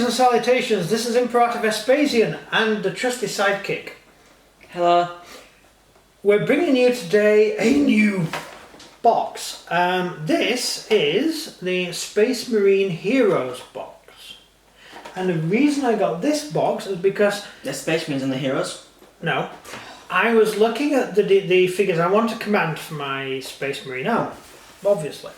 and salutations, this is Imperator Vespasian and the trusty sidekick. Hello. We're bringing you today a new box. This is the Space Marine Heroes box. And the reason I got this box is because... The Space Marines and the Heroes? No. I was looking at the figures I want to command for my Space Marine army, obviously.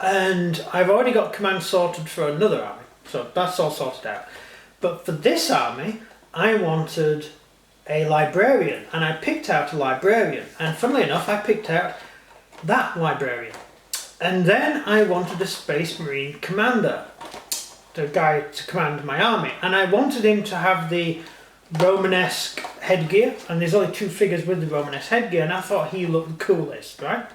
And I've already got command sorted for another army, so that's all sorted out. But for this army, I wanted a Librarian, and I picked out a Librarian. And funnily enough, I picked out that Librarian. And then I wanted a Space Marine Commander, the guy to command my army. And I wanted him to have the Romanesque headgear, and there's only two figures with the Romanesque headgear, and I thought he looked the coolest, right?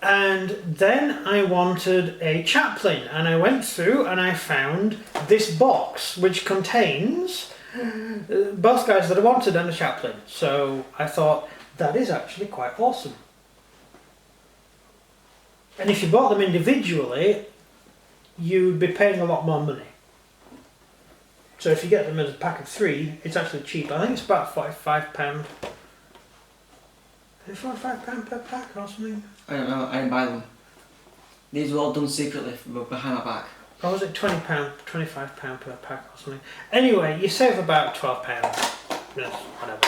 And then I wanted a chaplain, and I went through and I found this box which contains both guys that I wanted and a chaplain. So I thought that is actually quite awesome. And if you bought them individually, you'd be paying a lot more money. So if you get them as a pack of 3, it's actually cheap. I think it's about £45. Is it £45 per pack or something? I don't know, I didn't buy them. These were all done secretly behind my back. Or was it £20, £25 per pack or something? Anyway, you save about £12. Yes, whatever.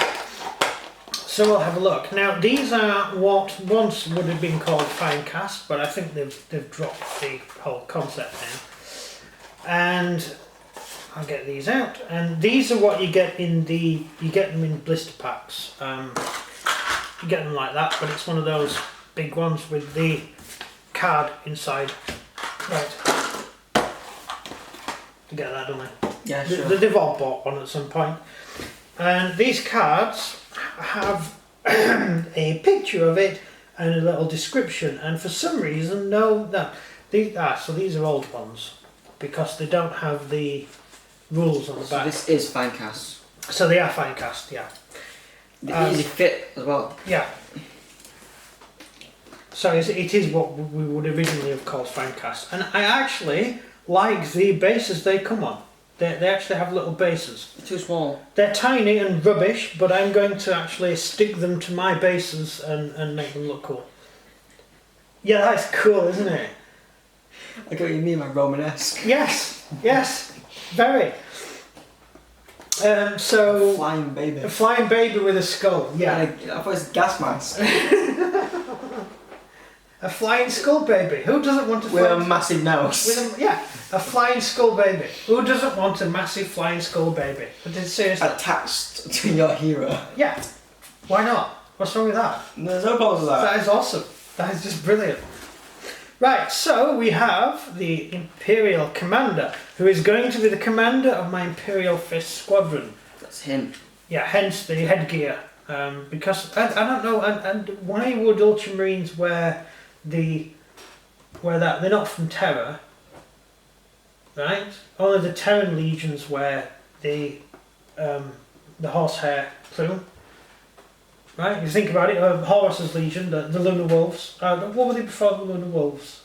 So we'll have a look. Now these are what once would have been called fine cast, but I think they've dropped the whole concept now. And I'll get these out. And these are what you get in you get them in blister packs. You get them like that, but it's one of those big ones with the card inside. Right. You get that, don't they? Yeah, sure. They've all bought one at some point. And these cards have a picture of it and a little description. And for some reason, so these are old ones because they don't have the rules on the back. So this is fine cast. So they are fine cast, yeah. The easy fit as well. Yeah. So it is what we would originally have called fine cast. And I actually like the bases they come on. They actually have little bases. They're too small. They're tiny and rubbish, but I'm going to actually stick them to my bases and make them look cool. Yeah, that's cool, isn't it? I get what you mean by Romanesque. Yes, very. So Flying baby. A flying baby with a skull, yeah. I thought it was a gas mask. A flying skull baby. Who doesn't want a with a massive nose. A flying skull baby. Who doesn't want a massive flying skull baby? But seriously. Attached to your hero. Yeah. Why not? What's wrong with that? There's no problem with that. That is awesome. That is just brilliant. Right, so we have the Imperial Commander, who is going to be the commander of my Imperial Fist Squadron. That's him. Yeah, hence the headgear. Because I don't know, and why would Ultramarines wear that? They're not from Terra, right? Only the Terran legions wear the horsehair plume. Right, you think about it, Horus's Legion, the Lunar Wolves. What were they before the Lunar Wolves?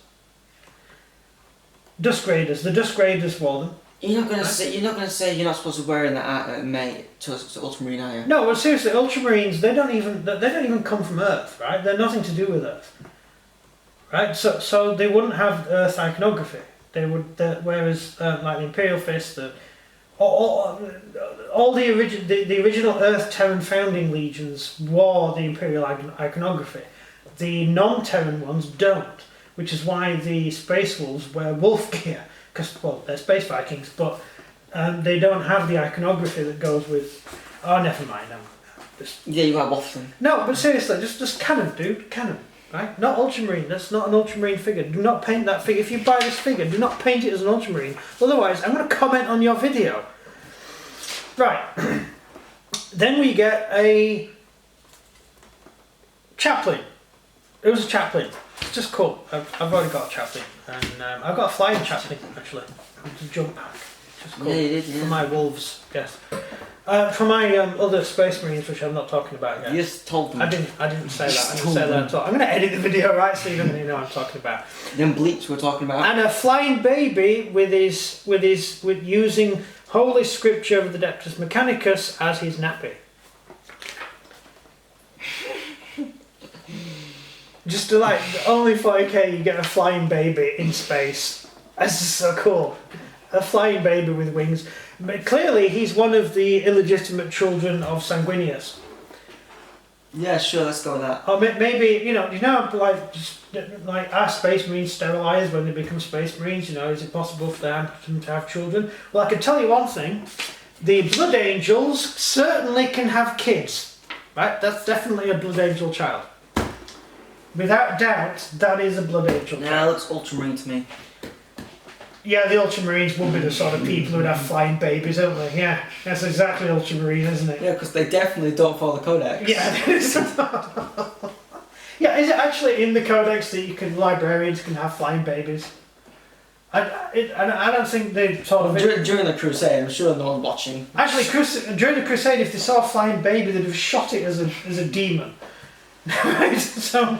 Dusk Raiders. The Dusk Raiders wore them. You're not gonna say you're not supposed to wear that, mate, to Ultramarine, are you? No, but seriously, Ultramarines they don't even come from Earth, right? They're nothing to do with Earth, right? So they wouldn't have Earth iconography. They would, whereas like the Imperial Fist, all the original Earth Terran founding legions wore the Imperial iconography. The non-Terran ones don't, which is why the Space Wolves wear wolf gear, because, well, they're Space Vikings, but they don't have the iconography that goes with... Oh, never mind. Yeah, you are waffling. No, but seriously, just canon, dude, canon. Right? Not Ultramarine, that's not an Ultramarine figure. Do not paint that figure. If you buy this figure, do not paint it as an Ultramarine. Otherwise, I'm going to comment on your video. Right. Then we get a chaplain. It was a chaplain. It's just cool. I've already got a chaplain. And I've got a flying chaplain, actually. It's a jump pack. Just cool. Yeah, you did, yeah. For my wolves, yes. For my other Space Marines, which I'm not talking about yet. You just told them. I didn't say that. I didn't say that at all. I'm going to edit the video right so you don't know what I'm talking about. Them bleeps we're talking about. And a flying baby with using Holy Scripture of the Adeptus Mechanicus as his nappy. Just to only 40k you get a flying baby in space. That's just so cool. A flying baby with wings. But clearly he's one of the illegitimate children of Sanguinius. Yeah, sure, let's go with that. Or maybe, like our Space Marines sterilise when they become Space Marines, is it possible for them to have children? Well, I can tell you one thing. The Blood Angels certainly can have kids. Right? That's definitely a Blood Angel child. Without doubt, that is a Blood Angel. Yeah, it looks Ultramarine to me. Yeah, the Ultramarines would be the sort of people who would have flying babies, don't they? Yeah, that's exactly Ultramarine, isn't it? Yeah, because they definitely don't follow the Codex. Yeah, yeah. Is it actually in the Codex that librarians can have flying babies? I don't think they sort of... During the Crusade, I'm sure no one's watching. Actually, during the Crusade, if they saw a flying baby, they'd have shot it as a demon. Right, so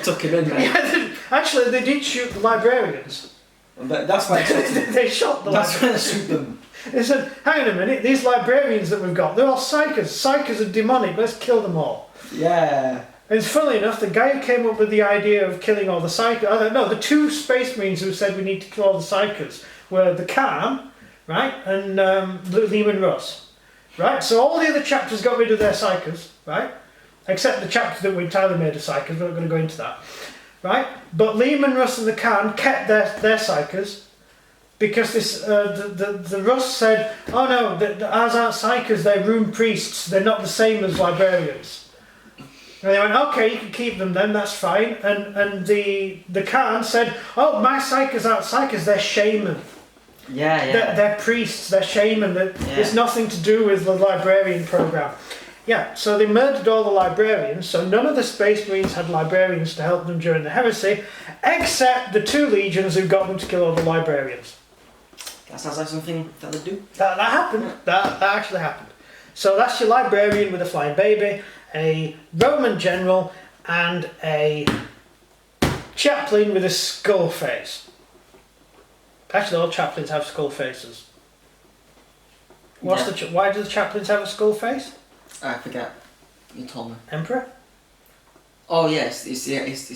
Took him in there. yeah, actually they did shoot the librarians. But that's why they shot the that's why they librarians. shoot them. They said, hang on a minute, these librarians that we've got, they're all psychers. Psychers are demonic, let's kill them all. Yeah. And funnily enough, the guy who came up with the idea of killing all the psychers, no, the two Space Marines who said we need to kill all the psychers were the Khan, right, and Lehman Russ. Right, so all the other chapters got rid of their psychers, right? Except the chapter that we entirely made of psychers, we're not going to go into that. Right? But Lehman, Russ and the Khan kept their psychers because the Russ said, oh no, ours aren't psychers, they're rune priests, they're not the same as librarians. And they went, okay, you can keep them then, that's fine. And the Khan said, oh, my psychers aren't psychers, they're shaman. Yeah. They're priests, they're shaman, it's nothing to do with the librarian program. Yeah, so they murdered all the librarians, so none of the Space Marines had librarians to help them during the heresy, except the two legions who got them to kill all the librarians. That sounds like something that they do. That happened. That actually happened. So that's your librarian with a flying baby, a Roman general, and a chaplain with a skull face. Actually, all chaplains have skull faces. Why do the chaplains have a skull face? I forget. You told me. Emperor? Oh yes, it's the Emperor's.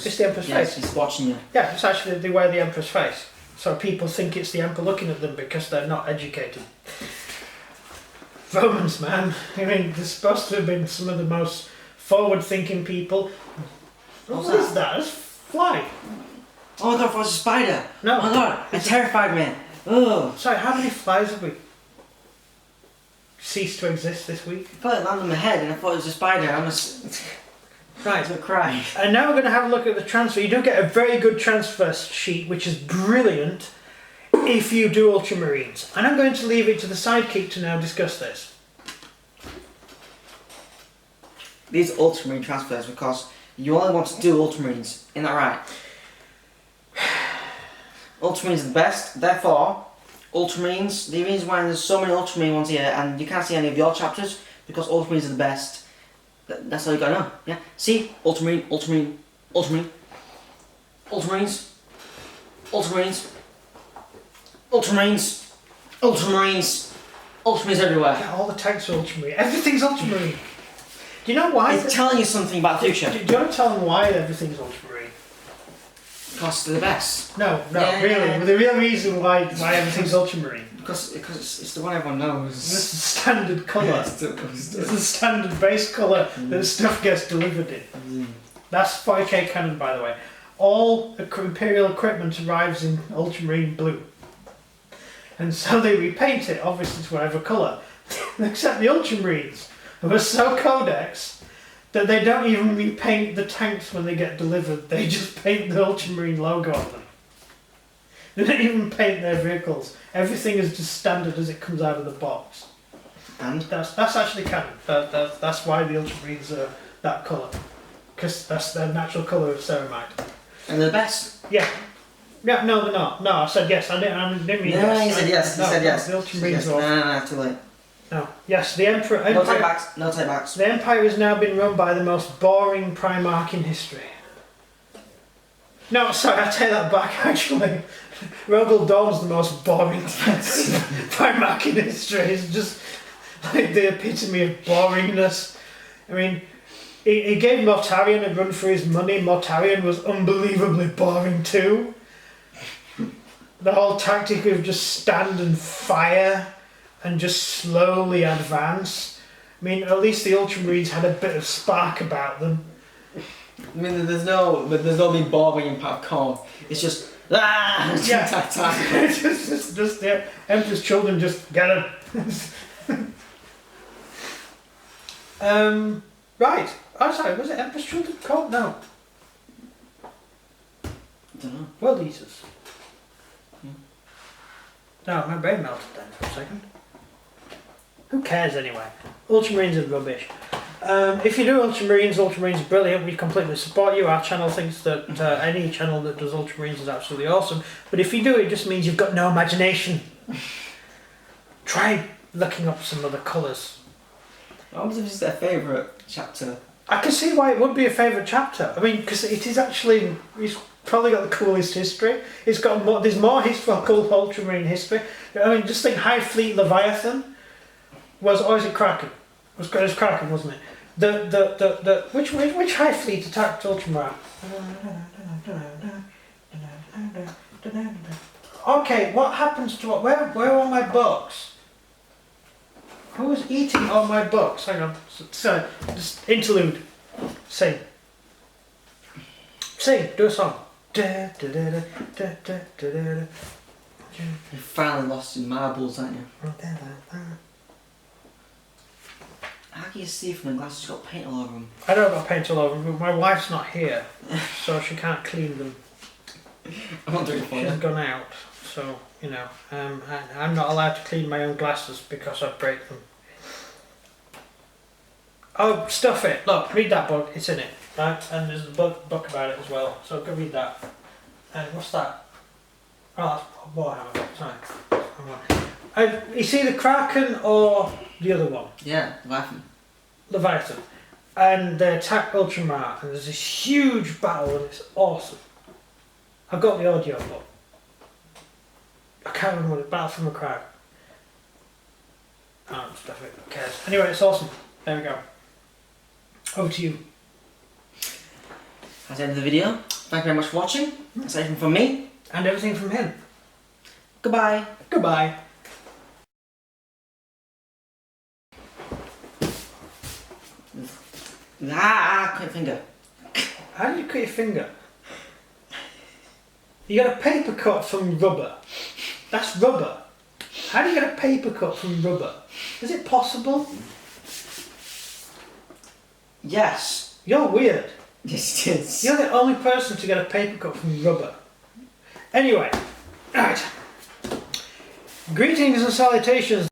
It's the Emperor's face. He's watching you. Yeah, it's actually they wear the Emperor's face. So people think it's the Emperor looking at them because they're not educated. Romans, man. I mean, they're supposed to have been some of the most forward-thinking people. What is that? It's a fly. Oh my god, it was a spider. No. Oh my god, it terrified me. Oh. Sorry, how many flies have we ceased to exist this week? I felt it landed on my head and I thought it was a spider. I was Right. to cry. And now we're going to have a look at the transfer. You do get a very good transfer sheet, which is brilliant if you do Ultramarines. And I'm going to leave it to the sidekick to now discuss this. These Ultramarine transfers because you only want to do Ultramarines. Isn't that right? Ultramarines are the best, therefore Ultramarines, the reason why there's so many Ultramarine ones here and you can't see any of your chapters because Ultramarines are the best. That's all you gotta know, yeah? See? Ultramarine, Ultramarine, Ultramarine, Ultramarines, Ultramarines, Ultramarines, Ultramarines, Ultramarines everywhere. Yeah, all the tanks are Ultramarine. Everything's Ultramarine. Do you know why? It's telling you something about the future. Do you want to tell them why everything's Ultramarine? Because they're the best. No, Yeah, really. yeah. The real reason why everything's Ultramarine. Because it's the one everyone knows. It's the standard colour. It's the standard base colour that stuff gets delivered in. That's 40k canon, by the way. All Imperial equipment arrives in Ultramarine blue. And so they repaint it, obviously, to whatever colour. Except the Ultramarines, who are so codex that they don't even repaint the tanks when they get delivered. They just paint the Ultramarine logo on them. They don't even paint their vehicles. Everything is just standard as it comes out of the box. And? That's actually canon. That's why the Ultramarines are that colour. Because that's their natural colour of ceramite. And they're the best. Yeah. Yeah, no, they're not. No, I said yes. I didn't mean No, yes. he said yes. He said yes. The Ultramarines are No, too late. No. Yes, the Emperor. No take backs. No take backs. The Empire has now been run by the most boring Primarch in history. No, sorry, I take that back. Actually, Rogel Dawn's the most boring Primarch in history. It's just like the epitome of boringness. I mean, he gave Mortarion a run for his money. Mortarion was unbelievably boring too. The whole tactic of just stand and fire and just slowly advance. I mean, at least the Ultramarines had a bit of spark about them. I mean, there's no being boring in popcorn. It's just yeah. just yeah. Emperor's children just get them. Right. Oh, sorry. Was it Emperor's children called? No. I don't know. World Eaters. No, my brain melted then for a second. Who cares anyway? Ultramarines are rubbish. If you do Ultramarines are brilliant. We completely support you. Our channel thinks that any channel that does Ultramarines is absolutely awesome. But if you do, it just means you've got no imagination. Try looking up some other colours. I wonder if it's their favourite chapter. I can see why it would be a favourite chapter. I mean, because it is actually... It's probably got the coolest history. It's got more... There's more historical Ultramarine history. I mean, just think High Fleet Leviathan was... Or is it Kraken? It was Kraken, wasn't it? Which High Fleet attacked Ultramar? Okay, what happens to what? Where are my books? Who was eating all my books? Hang on. Sorry, just interlude. Sing. Sing. Do a song. You've finally lost your marbles, haven't you? How can you see from the glasses? You've got paint all over them. I don't got paint all over them, but my wife's not here, so she can't clean them. I'm not doing it for you. She's gone out, so, you know, I'm not allowed to clean my own glasses because I break them. Oh, stuff it. Look, read that book. It's in it, right? And there's a book about it as well, so go read that. And what's that? Oh, that's Warhammer. Sorry. You see the Kraken or the other one? Yeah, Leviathan. And they attack Ultramar, and there's this huge battle, and it's awesome. I've got the audio book. I can't remember what it. Battle from a Crowd. Oh, stuff it. Who cares? Anyway, it's awesome. There we go. Over to you. That's the end of the video. Thank you very much for watching. That's everything from me. And everything from him. Goodbye. Goodbye. Cut your finger. How do you cut your finger? You get a paper cut from rubber. That's rubber. How do you get a paper cut from rubber? Is it possible? Yes. You're weird. Yes, it is. You're the only person to get a paper cut from rubber. Anyway, right. Greetings and salutations.